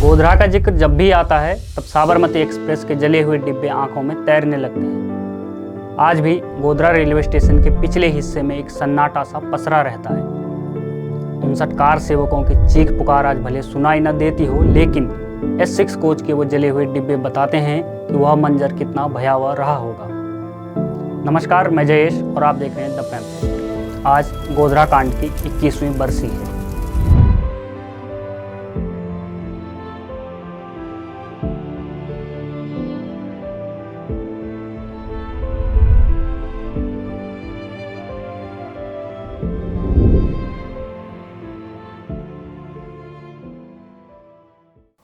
गोधरा का जिक्र जब भी आता है तब साबरमती एक्सप्रेस के जले हुए डिब्बे आंखों में तैरने लगते हैं। आज भी गोधरा रेलवे स्टेशन के पिछले हिस्से में एक सन्नाटा सा पसरा रहता है। 59 कार सेवकों की चीख पुकार आज भले सुनाई न देती हो, लेकिन S6 कोच के वो जले हुए डिब्बे बताते हैं कि वह मंजर कितना भयावह रहा होगा। नमस्कार, मैं जयेश और आप देख रहे हैं द पैम्फलेट। आज गोधरा कांड की 21वीं बरसी है।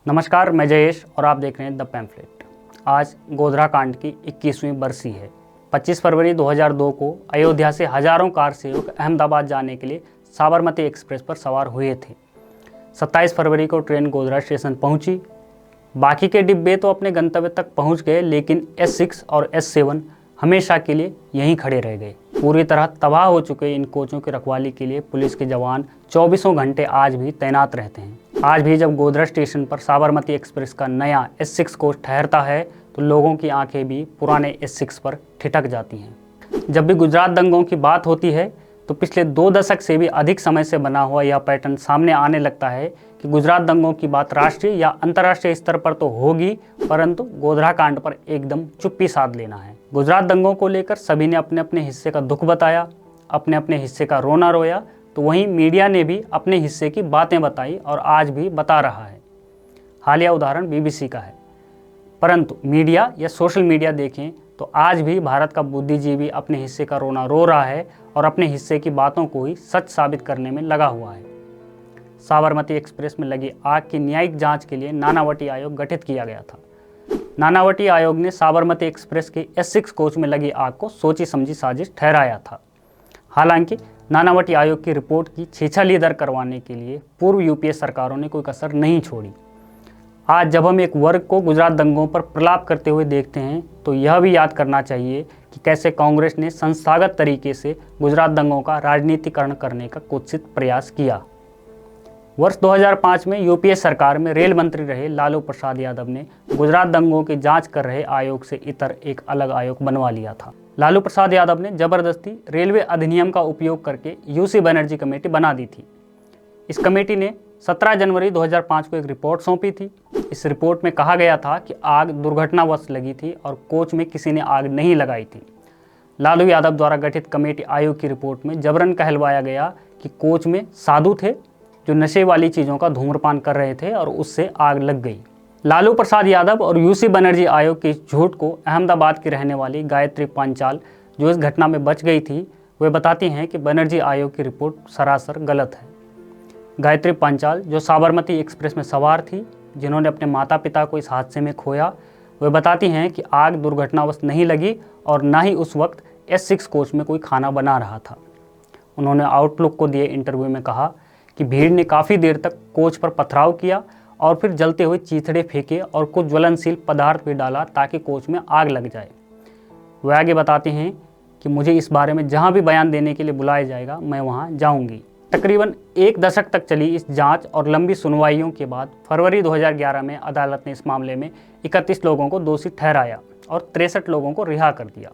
नमस्कार, मैं जयेश और आप देख रहे हैं द पैम्फलेट। आज गोधरा कांड की 21वीं बरसी है। 25 फरवरी 2002 को अयोध्या से हजारों कार सेवक अहमदाबाद जाने के लिए साबरमती एक्सप्रेस पर सवार हुए थे। 27 फरवरी को ट्रेन गोधरा स्टेशन पहुंची। बाकी के डिब्बे तो अपने गंतव्य तक पहुंच गए, लेकिन S6 और S7 हमेशा के लिए यहीं खड़े रह गए। पूरी तरह तबाह हो चुके इन कोचों की रखवाली के लिए पुलिस के जवान 24 घंटे आज भी तैनात रहते हैं। आज भी जब गोधरा स्टेशन पर साबरमती एक्सप्रेस का नया S6 कोच ठहरता है तो लोगों की आंखें भी पुराने S6 पर ठिठक जाती हैं। जब भी गुजरात दंगों की बात होती है तो पिछले 2 दशक से भी अधिक समय से बना हुआ यह पैटर्न सामने आने लगता है कि गुजरात दंगों की बात राष्ट्रीय या अंतर्राष्ट्रीय स्तर पर तो होगी, परंतु गोधरा कांड पर एकदम चुप्पी साध लेना है। गुजरात दंगों को लेकर सभी ने अपने अपने हिस्से का दुख बताया, अपने अपने हिस्से का रोना रोया, तो वहीं मीडिया ने भी अपने हिस्से की बातें बताई और आज भी बता रहा है। हालिया उदाहरण BBC का है। परंतु मीडिया या सोशल मीडिया देखें तो आज भी भारत का बुद्धिजीवी अपने हिस्से का रोना रो रहा है और अपने हिस्से की बातों को ही सच साबित करने में लगा हुआ है। साबरमती एक्सप्रेस में लगी आग की न्यायिक जांच के लिए नानावटी आयोग गठित किया गया था। नानावटी आयोग ने साबरमती एक्सप्रेस के S6 कोच में लगी आग को सोची समझी साजिश ठहराया था। हालांकि नानावटी आयोग की रिपोर्ट की छीछालीदर करवाने के लिए पूर्व UPA सरकारों ने कोई कसर नहीं छोड़ी। आज जब हम एक वर्ग को गुजरात दंगों पर प्रलाप करते हुए देखते हैं तो यह भी याद करना चाहिए कि कैसे कांग्रेस ने संस्थागत तरीके से गुजरात दंगों का राजनीतिकरण करने का कुत्सित प्रयास किया। वर्ष 2005 में UPA सरकार में रेल मंत्री रहे लालू प्रसाद यादव ने गुजरात दंगों की जांच कर रहे आयोग से इतर एक अलग आयोग बनवा लिया था। लालू प्रसाद यादव ने जबरदस्ती रेलवे अधिनियम का उपयोग करके UC बनर्जी कमेटी बना दी थी। इस कमेटी ने 17 जनवरी 2005 को एक रिपोर्ट सौंपी थी। इस रिपोर्ट में कहा गया था कि आग दुर्घटनावश लगी थी और कोच में किसी ने आग नहीं लगाई थी। लालू यादव द्वारा गठित कमेटी आयोग की रिपोर्ट में जबरन कहलवाया गया कि कोच में साधु थे जो नशे वाली चीज़ों का धूम्रपान कर रहे थे और उससे आग लग गई। लालू प्रसाद यादव और UC बनर्जी आयोग के इस झूठ को अहमदाबाद की रहने वाली गायत्री पांचाल, जो इस घटना में बच गई थी, वे बताती हैं कि बनर्जी आयोग की रिपोर्ट सरासर गलत है। गायत्री पांचाल, जो साबरमती एक्सप्रेस में सवार थी, जिन्होंने अपने माता पिता को इस हादसे में खोया, वे बताती हैं कि आग दुर्घटनावश नहीं लगी और न ही उस वक्त S6 कोच में कोई खाना बना रहा था। उन्होंने आउटलुक को दिए इंटरव्यू में कहा कि भीड़ ने काफ़ी देर तक कोच पर पथराव किया और फिर जलते हुए चीथड़े फेंके और कुछ ज्वलनशील पदार्थ भी डाला ताकि कोच में आग लग जाए। वे आगे बताते हैं कि मुझे इस बारे में जहां भी बयान देने के लिए बुलाया जाएगा मैं वहां जाऊंगी। तकरीबन 1 दशक तक चली इस जांच और लंबी सुनवाइयों के बाद फरवरी 2011 में अदालत ने इस मामले में 31 लोगों को दोषी ठहराया और 63 लोगों को रिहा कर दिया।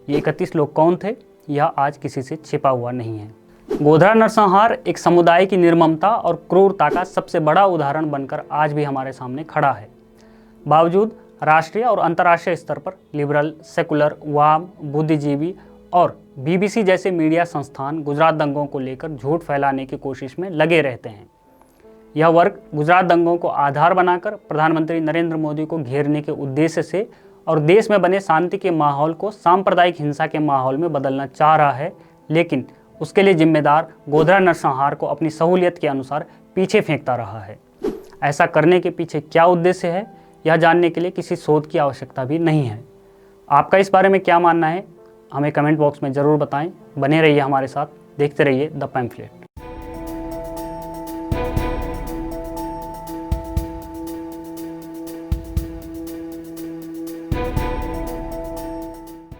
ये 31 लोग कौन थे, यह आज किसी से छिपा हुआ नहीं है। गोधरा नरसंहार एक समुदाय की निर्ममता और क्रूरता का सबसे बड़ा उदाहरण बनकर आज भी हमारे सामने खड़ा है। बावजूद राष्ट्रीय और अंतर्राष्ट्रीय स्तर पर लिबरल, सेकुलर, वाम, बुद्धिजीवी और BBC जैसे मीडिया संस्थान गुजरात दंगों को लेकर झूठ फैलाने की कोशिश में लगे रहते हैं। यह वर्ग गुजरात दंगों को आधार बनाकर प्रधानमंत्री नरेंद्र मोदी को घेरने के उद्देश्य से और देश में बने शांति के माहौल को सांप्रदायिक हिंसा के माहौल में बदलना चाह रहा है, लेकिन उसके लिए जिम्मेदार गोधरा नरसंहार को अपनी सहूलियत के अनुसार पीछे फेंकता रहा है। ऐसा करने के पीछे क्या उद्देश्य है, यह जानने के लिए किसी शोध की आवश्यकता भी नहीं है। आपका इस बारे में क्या मानना है, हमें कमेंट बॉक्स में ज़रूर बताएं। बने रहिए हमारे साथ, देखते रहिए द पैम्फलेट।